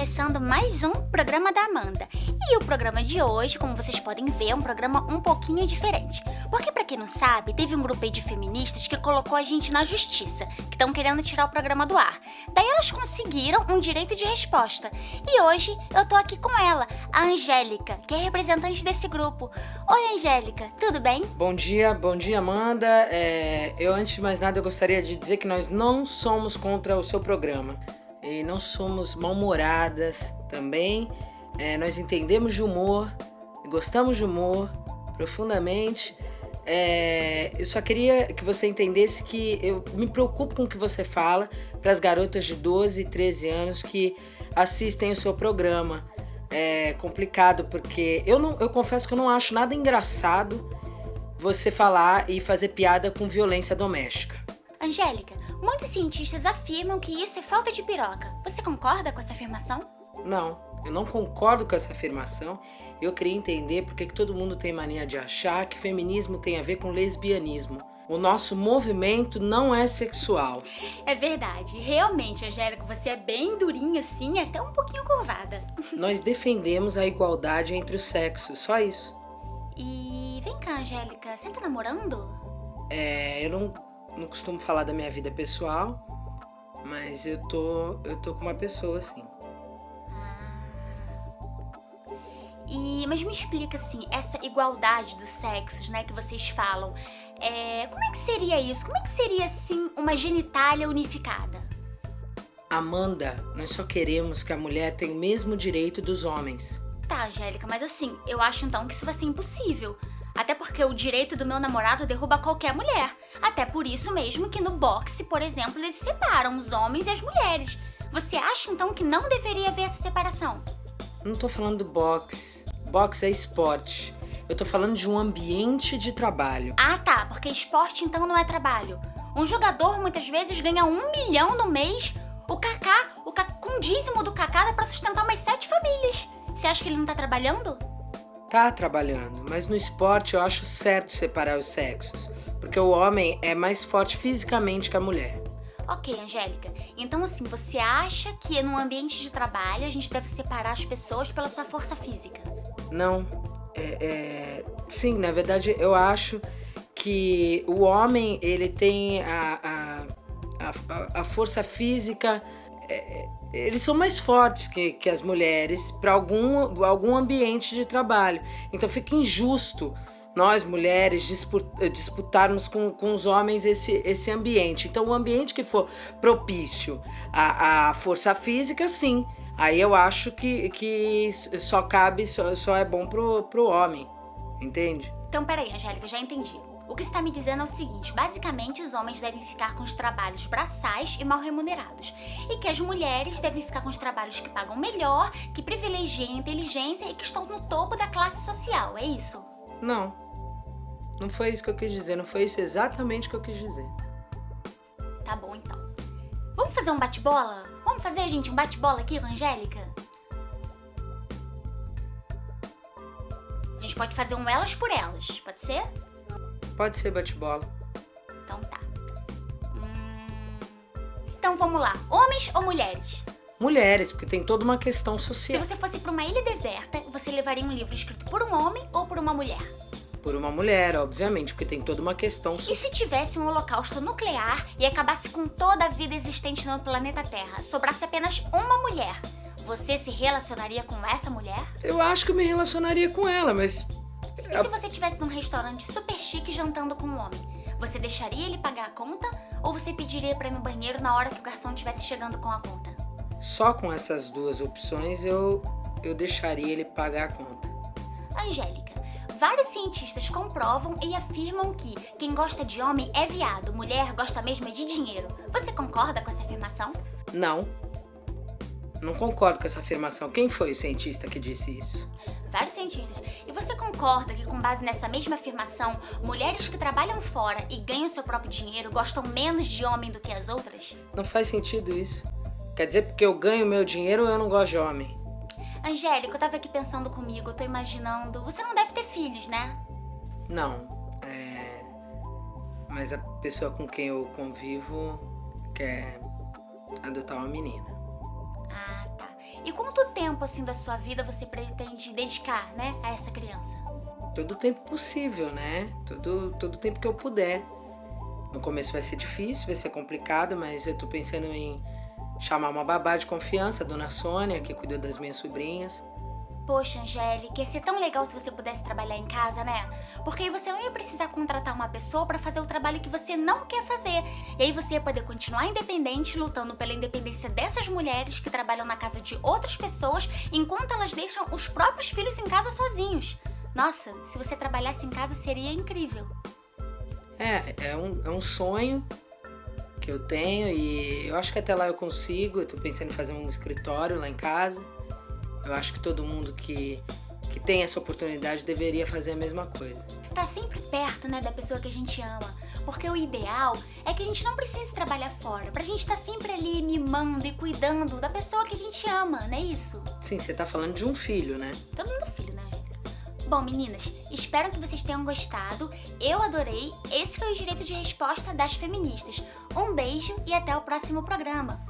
começando mais um programa da Amanda. E o programa de hoje, como vocês podem ver, é um programa um pouquinho diferente. Porque, pra quem não sabe, teve um grupo aí de feministas que colocou a gente na justiça, que estão querendo tirar o programa do ar. Daí elas conseguiram um direito de resposta. E hoje eu tô aqui com ela, a Angélica, que é representante desse grupo. Oi, Angélica, tudo bem? Bom dia, Amanda. Eu, antes de mais nada, eu gostaria de dizer que nós não somos contra o seu programa. E não somos mal-humoradas também. Nós entendemos de humor, gostamos de humor profundamente. Eu só queria que você entendesse que eu me preocupo com o que você fala para as garotas de 12 e 13 anos que assistem o seu programa. É complicado porque eu confesso que eu não acho nada engraçado você falar e fazer piada com violência doméstica. Angélica, muitos cientistas afirmam que isso é falta de piroca. Você concorda com essa afirmação? Não, eu não concordo com essa afirmação. Eu queria entender porque que todo mundo tem mania de achar que feminismo tem a ver com lesbianismo. O nosso movimento não é sexual. É verdade. Realmente, Angélica, você é bem durinha assim, até um pouquinho curvada. Nós defendemos a igualdade entre os sexos, só isso. E vem cá, Angélica, você tá namorando? Eu não costumo falar da minha vida pessoal, mas eu tô com uma pessoa, assim. Mas me explica assim, essa igualdade dos sexos, né, que vocês falam. Como é que seria isso? Como é que seria, assim, uma genitália unificada? Amanda, nós só queremos que a mulher tenha o mesmo direito dos homens. Tá, Angélica, mas assim, eu acho então que isso vai ser impossível. Até porque o direito do meu namorado derruba qualquer mulher. Até por isso mesmo que no boxe, por exemplo, eles separam os homens e as mulheres. Você acha então que não deveria haver essa separação? Não tô falando do boxe. Boxe é esporte. Eu tô falando de um ambiente de trabalho. Ah, tá, porque esporte então não é trabalho. Um jogador muitas vezes ganha 1 milhão no mês. O Kaká, com o dízimo do Kaká dá pra sustentar umas 7 famílias. Você acha que ele não tá trabalhando? Tá trabalhando, mas no esporte eu acho certo separar os sexos, porque o homem é mais forte fisicamente que a mulher. Ok, Angélica. Então, assim, você acha que num ambiente de trabalho a gente deve separar as pessoas pela sua força física? Não. Sim, na verdade, eu acho que o homem, ele tem a força física... Eles são mais fortes que as mulheres para algum ambiente de trabalho. Então fica injusto nós, mulheres, disputarmos com os homens esse ambiente. Então, o ambiente que for propício à força física, sim. Aí eu acho que só é bom pro homem. Entende? Então, peraí, Angélica, já entendi. O que você está me dizendo é o seguinte: basicamente, os homens devem ficar com os trabalhos braçais e mal remunerados. E que as mulheres devem ficar com os trabalhos que pagam melhor, que privilegiam a inteligência e que estão no topo da classe social. É isso? Não. Não foi isso que eu quis dizer. Não foi isso exatamente que eu quis dizer. Tá bom, então. Vamos fazer um bate-bola? Vamos fazer, gente, um bate-bola aqui com a Angélica? A gente pode fazer um elas por elas, pode ser? Pode ser bate-bola. Então tá. Então vamos lá. Homens ou mulheres? Mulheres, porque tem toda uma questão social. Se você fosse pra uma ilha deserta, você levaria um livro escrito por um homem ou por uma mulher? Por uma mulher, obviamente, porque tem toda uma questão social. E se tivesse um holocausto nuclear e acabasse com toda a vida existente no planeta Terra, sobrasse apenas uma mulher, você se relacionaria com essa mulher? Eu acho que eu me relacionaria com ela, mas... E se você estivesse num restaurante super chique jantando com um homem? Você deixaria ele pagar a conta ou você pediria pra ir no banheiro na hora que o garçom estivesse chegando com a conta? Só com essas duas opções eu deixaria ele pagar a conta. Angélica, vários cientistas comprovam e afirmam que quem gosta de homem é viado, mulher gosta mesmo é de dinheiro. Você concorda com essa afirmação? Não. Não concordo com essa afirmação. Quem foi o cientista que disse isso? Vários cientistas. E você concorda que, com base nessa mesma afirmação, mulheres que trabalham fora e ganham seu próprio dinheiro gostam menos de homem do que as outras? Não faz sentido isso. Quer dizer, porque eu ganho meu dinheiro, eu não gosto de homem. Angélica, eu tava aqui pensando comigo, eu tô imaginando... Você não deve ter filhos, né? Não. Mas a pessoa com quem eu convivo quer adotar uma menina. Ah, tá. E quanto tempo, assim, da sua vida você pretende dedicar, né, a essa criança? Todo o tempo possível, né? Todo o tempo que eu puder. No começo vai ser difícil, vai ser complicado, mas eu tô pensando em chamar uma babá de confiança, a dona Sônia, que cuidou das minhas sobrinhas. Poxa, Angélica, ia ser tão legal se você pudesse trabalhar em casa, né? Porque aí você não ia precisar contratar uma pessoa pra fazer o trabalho que você não quer fazer. E aí você ia poder continuar independente, lutando pela independência dessas mulheres que trabalham na casa de outras pessoas, enquanto elas deixam os próprios filhos em casa sozinhos. Nossa, se você trabalhasse em casa seria incrível. É um sonho que eu tenho e eu acho que até lá eu consigo. Eu tô pensando em fazer um escritório lá em casa. Eu acho que todo mundo que tem essa oportunidade deveria fazer a mesma coisa. Tá sempre perto, né, da pessoa que a gente ama. Porque o ideal é que a gente não precise trabalhar fora, pra gente estar sempre ali mimando e cuidando da pessoa que a gente ama, não é isso? Sim, você tá falando de um filho, né? Todo mundo filho, né, gente? Bom, meninas, espero que vocês tenham gostado. Eu adorei. Esse foi o Direito de Resposta das Feministas. Um beijo e até o próximo programa.